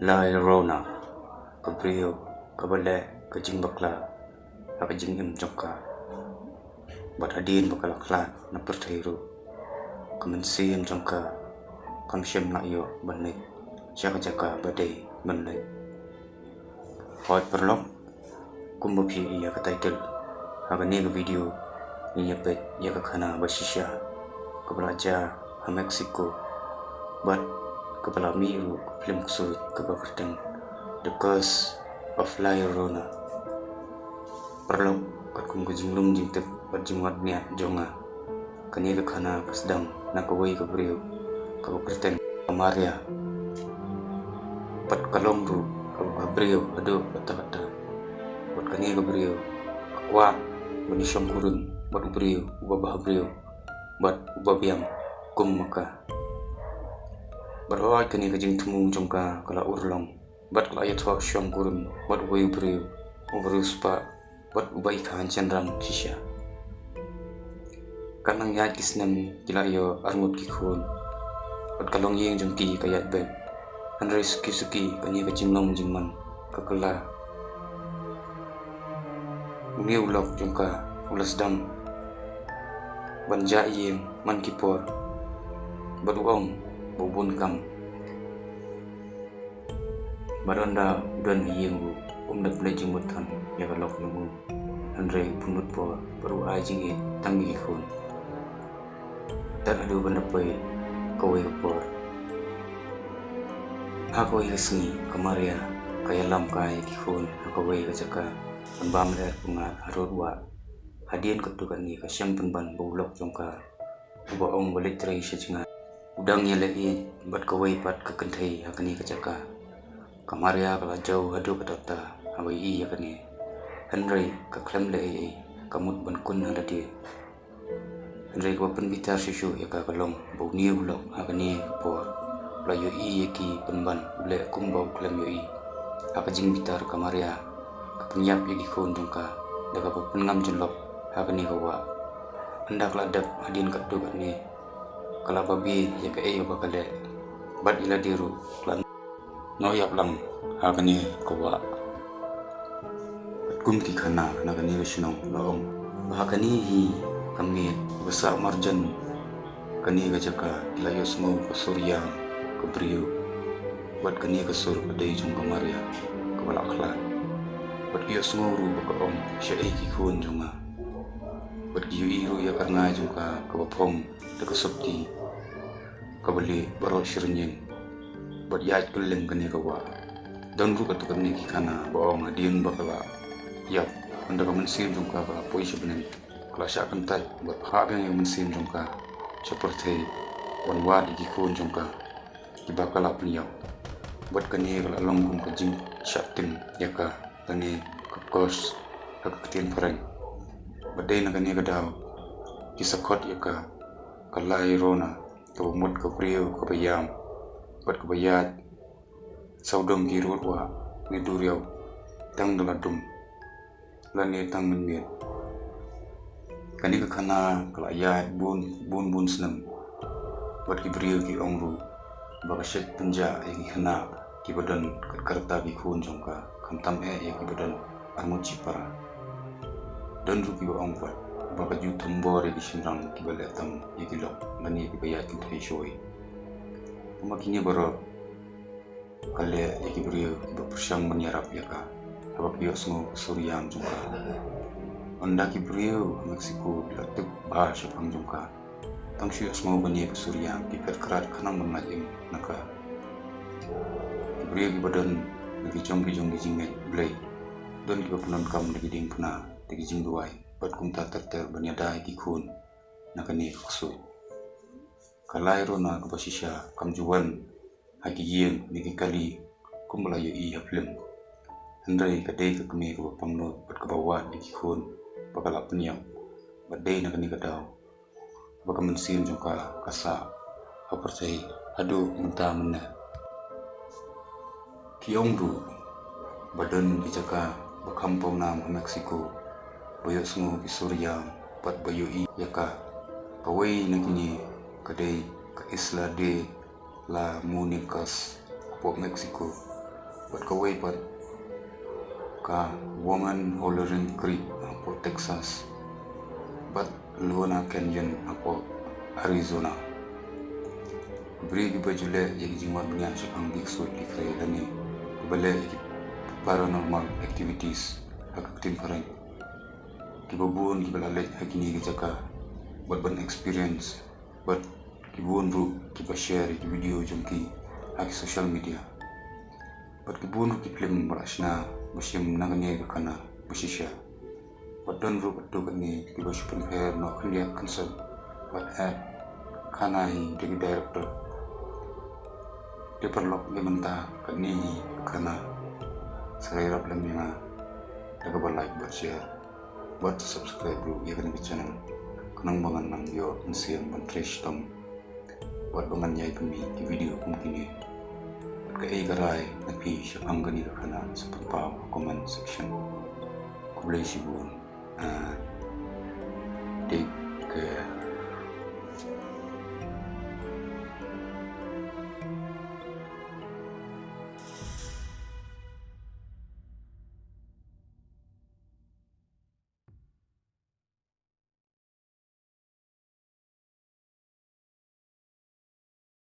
La Llorona, Cabrio, Cabale, Kajing Bakla, Akajing Imjongka, But Adin Bakalakla, Napertairu, Kamensi Imjongka, Kamshem Nayo, Banai, Jaka Badai, Banai. Hot Perlok, Kumbupi Yaka title, Haganega video, Yapet Yakakana Bashisha, Kabalaja, Mexico, but Kapala Miru, Plimksut, Kabakrteng, The Curse of La Llorona. Perlok, Kakum Kajinglum Jintip, Bajimwadnia, Jonga, Kaniga Kana, Kasdang, Nakaway Gabriel, Kabakrteng, Amaria, Pat Kalongru, Gabriel, Ado, Batakata, Pat Kaniga Gabriel, Akwa, Banisham Kurun, Bat Ubriel, Ubabahabriel, Bat Ubabiam, Kummaka. Berhoi kini kajing temu jongka kala urlong, bat kala ayat wak syam kurun, bat ubai ubriu, uberuspa, bat ubai kahan cendram sisya. Kanang yat kisnem kilario armut kikun, bat kalong yeng jongki kayat bed, andre suki kani kajing long jingman, kakala. Uni ulok jongka ulas dam, banja yeng man kipor, bat uong. Bubun kam Baranda dan yengu umdat blajing mutan ya kalok nungu andre punut po baru ajing tangi kun tak ada benda pai kawai por aku isni kamaria kaya lam kai kikun kawai kajaka pembam der bunga arurwa hadian ketukan ni kasyam penban bulok jongka uba ong balik trai sejinga udang nyelai bat kawai pat kekentai hakani kajaka kamaria kala jauh hadu katata awai I yakani Henry kaklem lei kamut ban kun haladi Henry ko pen bitar susu ya ka kalong bau ni ulok hakani por layo I yaki penban ble kumbau klem yo I akajing bitar kamaria kapenyap yaki kun jungka daga pengam jenlok hakani kawa hendak ladap hadin kadu ni kala babi ya ke ayo bakale bat ila diru lan noyap lang hakani kawa kum ki khana nagani wisnong laom hakani hi kami besar marjan kani gajaka layo smo surya kebriu bat kani kesur adai jung kamaria kepala akhla bat kiyo nguru bakaom syai ki khun junga bat kiyo iru ya karna jungka kabapom dekasukti kabali barot shirnyen bat yaj kullem kani kawa dan ru katukan ni kikana baong adin bakala yap anda ka mensin jungka ka poi shibnen kala sya kantai bat habeng yang mensin jungka seperti wanwa di kikun jungka kibakala pniyak bat kani kala longgum kajing syaktim yaka kani kakos kaktin pareng badai na kani kadaw kisakot yaka kalai rona tumut kapriyo kabayam bat kabayat saudom girurwa ni duriyaw tang daladum lani tang menmiet kani kakana kalayat bun senam bat kibriyo ki ongru bakasyet penja yang hena ki badan karta ki khun jongka kamtam ya ki badan armut cipara dan ruki ba ongpat baka ju tambor ki sinrang ki balatam ya ki lok lani ki bayat ki thishoi makinya baro kale ya ki briyo ba persyang menyarap ya ka abak yo smo suryam jongka anda ki briyo Mexico latuk ba syapang jongka tangsi asmo bani suryam ki kerat kanang mengajem naka beri badan lagi jong jinget blay don ki punan kam lagi ding puna lagi jing duai bat kum ta ter banyada ki khun nakani khsu kalai rona ka basisha kam juwan hagi yeng niki kali kum balayo I haplem andai kadai ka kemi ko pamno bat ka bawa ki khun bakala penyam badai nakani kadaw baka mensin jongka kasa apercai adu mentah mena kiongru badan bijaka bakampong nam Mexico bayo semua bisurya pat bayo I yaka kawai nakini kadai ka isla de la Munikas po Mexico But kaway pat ka woman hollering creek po Texas. But Luna Canyon po Arizona. Beri giba jule yagi jingwat niya siya ang biksud di kaya lani bale paranormal activities hagaktin karang kibabuon kibalalik hagini gijaka ban experience but kibuon ru kiba share di video jumki hagi social media but kibuon ru kiplim balas na basyam nangani kana basisya but don ru patu kani kiba shupin hair no kandia cancel but kana hi digi director diperlok gementa kani kana serap lam yang daga like buat share buat subscribe bro ya kan channel kenang bangan nang yo nsiang trash tom buat bangan yai kami di video mungkin buat ke garai napi siapang gani kana seperti pa comment section ku boleh sibun take care.